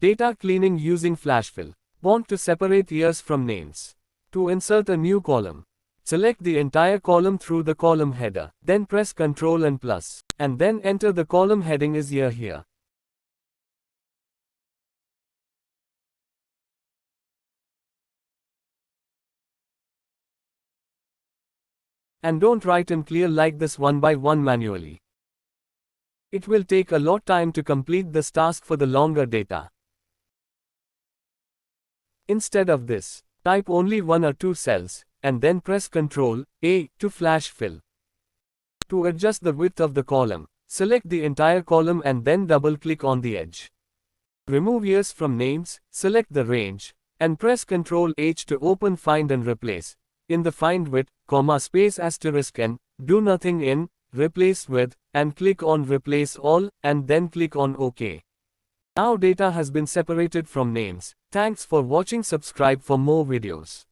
Data cleaning using FlashFill. Want to separate years from names. To insert a new column, select the entire column through the column header, then press Ctrl and plus, and then enter the column heading is year here. And don't write in clear like this one by one manually. It will take a lot time to complete this task for the longer data. Instead of this, type only 1 or 2 cells, and then press Ctrl A to FlashFill. To adjust the width of the column, select the entire column and then double-click on the edge. Remove years from names, select the range, and press Ctrl H to open Find and Replace. In the Find With, space asterisk n, do nothing in, replace with, and click on Replace All, and then click on OK. Now data has been separated from names. Thanks for watching. Subscribe for more videos.